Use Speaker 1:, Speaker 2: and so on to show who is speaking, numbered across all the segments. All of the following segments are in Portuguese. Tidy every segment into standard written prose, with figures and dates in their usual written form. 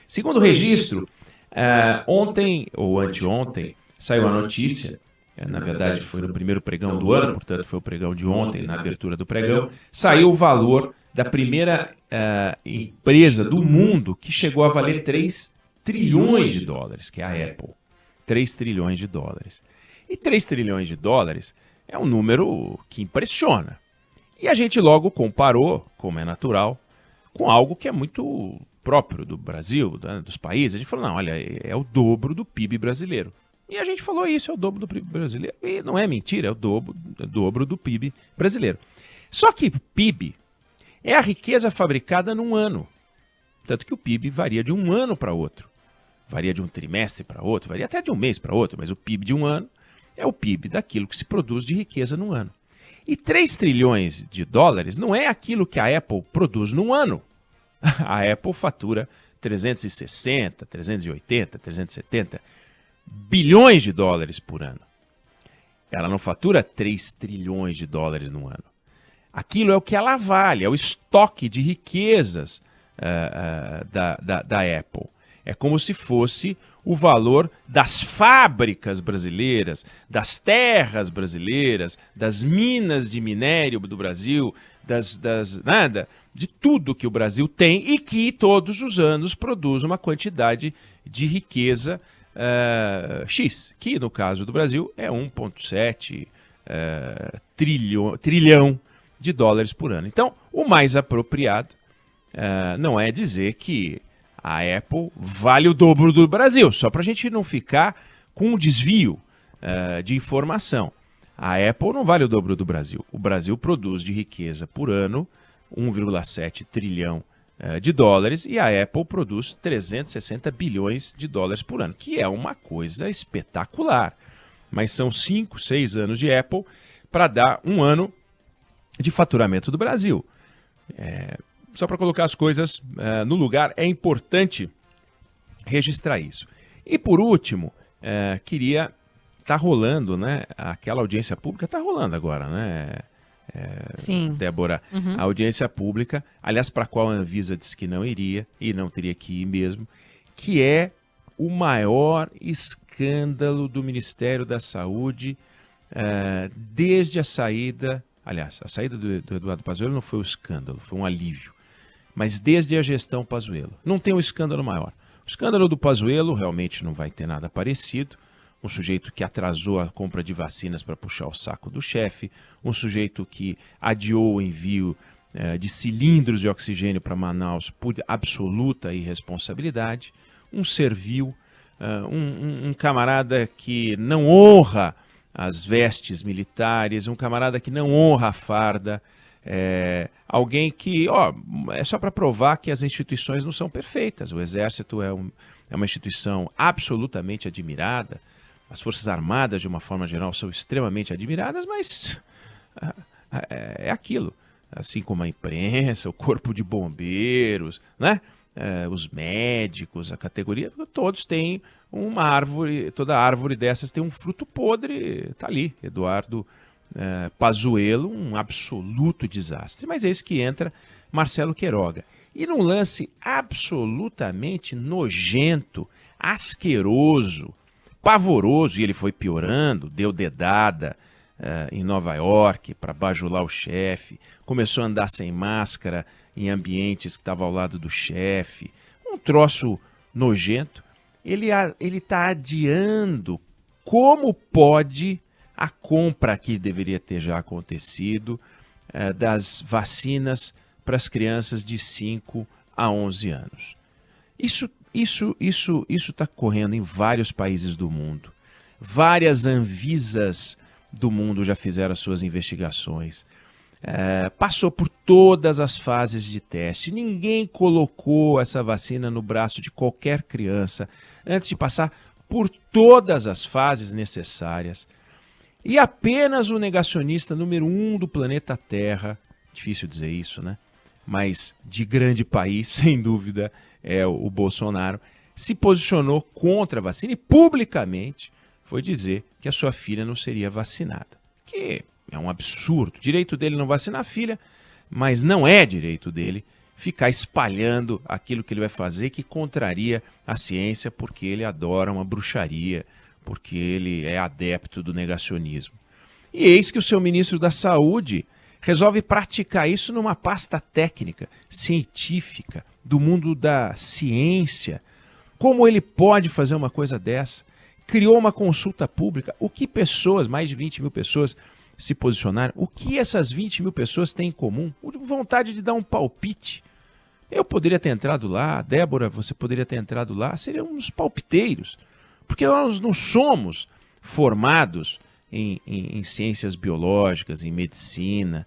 Speaker 1: Segundo o registro, ontem ou anteontem saiu a notícia, na verdade foi no primeiro pregão do ano, portanto foi o pregão de ontem, na abertura do pregão, saiu o valor da primeira empresa do mundo que chegou a valer 3 trilhões de dólares, que é a Apple. 3 trilhões de dólares. E 3 trilhões de dólares é um número que impressiona. E a gente logo comparou, como é natural, com algo que é muito próprio do Brasil, dos países. A gente falou, não, olha, é o dobro do PIB brasileiro. E a gente falou isso, é o dobro do PIB brasileiro. E não é mentira, é o dobro do PIB brasileiro. Só que PIB é a riqueza fabricada num ano. Tanto que o PIB varia de um ano para outro. Varia de um trimestre para outro, varia até de um mês para outro, mas o PIB de um ano é o PIB daquilo que se produz de riqueza num ano. E 3 trilhões de dólares não é aquilo que a Apple produz num ano. A Apple fatura 360, 380, 370 bilhões de dólares por ano. Ela não fatura 3 trilhões de dólares no ano. Aquilo é o que ela vale, é o estoque de riquezas da Apple. É como se fosse o valor das fábricas brasileiras, das terras brasileiras, das minas de minério do Brasil, de tudo que o Brasil tem e que todos os anos produz uma quantidade de riqueza X, que no caso do Brasil é 1,7 trilhão de dólares por ano. Então, o mais apropriado não é dizer que a Apple vale o dobro do Brasil, só para a gente não ficar com um desvio de informação. A Apple não vale o dobro do Brasil. O Brasil produz de riqueza por ano 1,7 trilhão de dólares e a Apple produz 360 bilhões de dólares por ano, que é uma coisa espetacular. Mas são 5, 6 anos de Apple para dar um ano de faturamento do Brasil. Só para colocar as coisas no lugar, é importante registrar isso. E por último, queria... Está rolando, né? Aquela audiência pública está rolando agora, né?
Speaker 2: Sim.
Speaker 1: Débora, a audiência pública, aliás, para a qual a Anvisa disse que não iria, e não teria que ir mesmo, que é o maior escândalo do Ministério da Saúde desde a saída... Aliás, a saída do Eduardo Pazuello não foi um escândalo, foi um alívio. Mas desde a gestão Pazuello. Não tem um escândalo maior. O escândalo do Pazuello realmente não vai ter nada parecido. Um sujeito que atrasou a compra de vacinas para puxar o saco do chefe, um sujeito que adiou o envio de cilindros de oxigênio para Manaus por absoluta irresponsabilidade, um servil, um camarada que não honra as vestes militares, um camarada que não honra a farda, alguém que, é só para provar que as instituições não são perfeitas. O Exército é uma instituição absolutamente admirada, as Forças Armadas, de uma forma geral, são extremamente admiradas, mas é aquilo. Assim como a imprensa, o corpo de bombeiros, né? Os médicos, a categoria, todos têm uma árvore, toda árvore dessas tem um fruto podre, tá ali, Eduardo Pazuello, um absoluto desastre. Mas é esse que entra Marcelo Queiroga. E num lance absolutamente nojento, asqueroso, pavoroso, e ele foi piorando, deu dedada em Nova York para bajular o chefe, começou a andar sem máscara em ambientes que estavam ao lado do chefe, um troço nojento. Ele está adiando como pode a compra que deveria ter já acontecido das vacinas para as crianças de 5 a 11 anos. Isso está correndo em vários países do mundo. Várias Anvisas do mundo já fizeram as suas investigações. Passou por todas as fases de teste. Ninguém colocou essa vacina no braço de qualquer criança antes de passar por todas as fases necessárias. E apenas o negacionista número 1 do planeta Terra, difícil dizer isso, né? Mas de grande país, sem dúvida, é o Bolsonaro, se posicionou contra a vacina e publicamente foi dizer que a sua filha não seria vacinada. Que é um absurdo. Direito dele não vacinar a filha, mas não é direito dele ficar espalhando aquilo que ele vai fazer que contraria a ciência, porque ele adora uma bruxaria, porque ele é adepto do negacionismo. E eis que o seu ministro da Saúde resolve praticar isso numa pasta técnica, científica, do mundo da ciência. Como ele pode fazer uma coisa dessa? Criou uma consulta pública. O que pessoas, mais de 20 mil pessoas, se posicionaram? O que essas 20 mil pessoas têm em comum? Vontade de dar um palpite. Eu poderia ter entrado lá, Débora, você poderia ter entrado lá, seriam uns palpiteiros. Porque nós não somos formados em ciências biológicas, em medicina,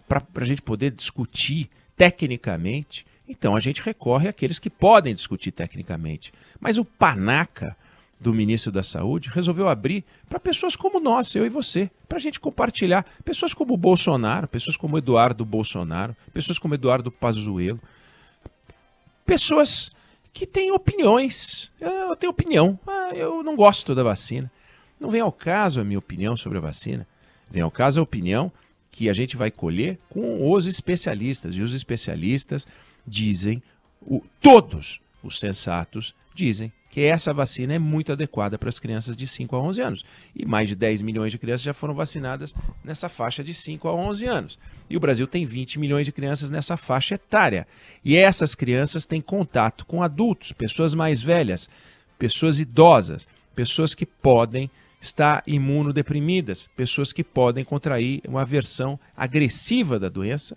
Speaker 1: para a gente poder discutir tecnicamente. Então a gente recorre àqueles que podem discutir tecnicamente. Mas o panaca do ministro da Saúde resolveu abrir para pessoas como nós, eu e você, para a gente compartilhar. Pessoas como o Bolsonaro, pessoas como Eduardo Bolsonaro, pessoas como Eduardo Pazuello, pessoas que têm opiniões. Eu tenho opinião, eu não gosto da vacina. Não vem ao caso a minha opinião sobre a vacina. Vem ao caso a opinião que a gente vai colher com os especialistas. E os especialistas dizem, todos os sensatos dizem que essa vacina é muito adequada para as crianças de 5 a 11 anos. E mais de 10 milhões de crianças já foram vacinadas nessa faixa de 5 a 11 anos. E o Brasil tem 20 milhões de crianças nessa faixa etária. E essas crianças têm contato com adultos, pessoas mais velhas, pessoas idosas, pessoas que podem estar imunodeprimidas, pessoas que podem contrair uma versão agressiva da doença,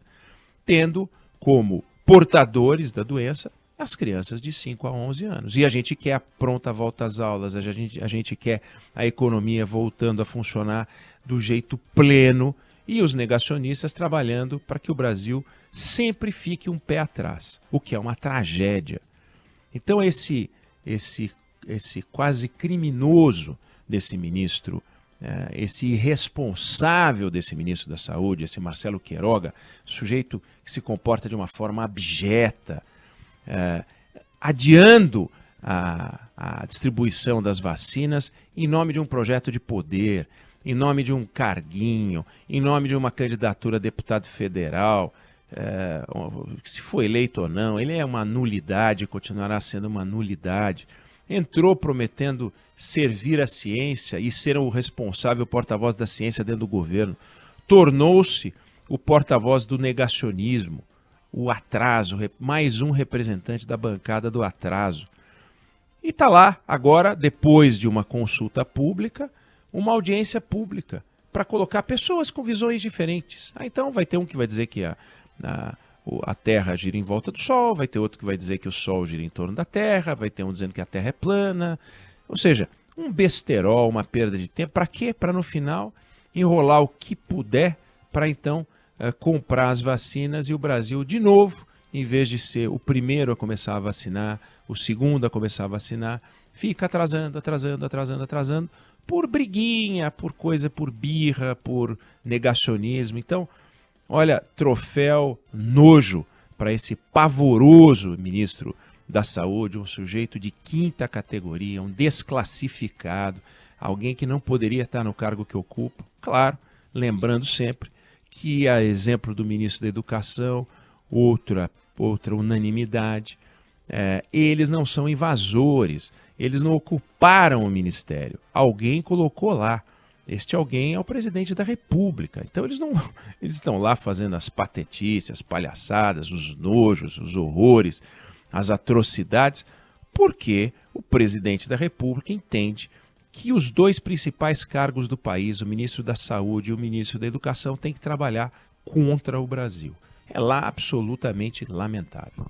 Speaker 1: tendo como portadores da doença as crianças de 5 a 11 anos. E a gente quer a pronta volta às aulas, a gente quer a economia voltando a funcionar do jeito pleno e os negacionistas trabalhando para que o Brasil sempre fique um pé atrás, o que é uma tragédia. Então esse quase criminoso desse ministro, esse irresponsável desse ministro da Saúde, esse Marcelo Queiroga, sujeito que se comporta de uma forma abjeta, adiando a distribuição das vacinas em nome de um projeto de poder, em nome de um carguinho, em nome de uma candidatura a deputado federal, se foi eleito ou não, ele é uma nulidade, continuará sendo uma nulidade. Entrou prometendo servir a ciência e ser o responsável porta-voz da ciência dentro do governo. Tornou-se o porta-voz do negacionismo, o atraso, mais um representante da bancada do atraso. E está lá, agora, depois de uma consulta pública, uma audiência pública, para colocar pessoas com visões diferentes. Então vai ter um que vai dizer que a Terra gira em volta do Sol, vai ter outro que vai dizer que o Sol gira em torno da Terra, vai ter um dizendo que a Terra é plana. Ou seja, um besterol, uma perda de tempo. Para quê? Para no final enrolar o que puder para então comprar as vacinas e o Brasil, de novo, em vez de ser o primeiro a começar a vacinar, o segundo a começar a vacinar, fica atrasando, por briguinha, por coisa, por birra, por negacionismo. Então, olha, troféu nojo para esse pavoroso ministro da Saúde, um sujeito de quinta categoria, um desclassificado, alguém que não poderia estar no cargo que ocupa. Claro, lembrando sempre que, a exemplo do ministro da Educação, outra unanimidade, eles não são invasores, eles não ocuparam o ministério, alguém colocou lá. Este alguém é o presidente da República. Então eles estão lá fazendo as patetices, as palhaçadas, os nojos, os horrores, as atrocidades, porque o presidente da República entende que os dois principais cargos do país, o ministro da Saúde e o ministro da Educação, têm que trabalhar contra o Brasil. É lá absolutamente lamentável.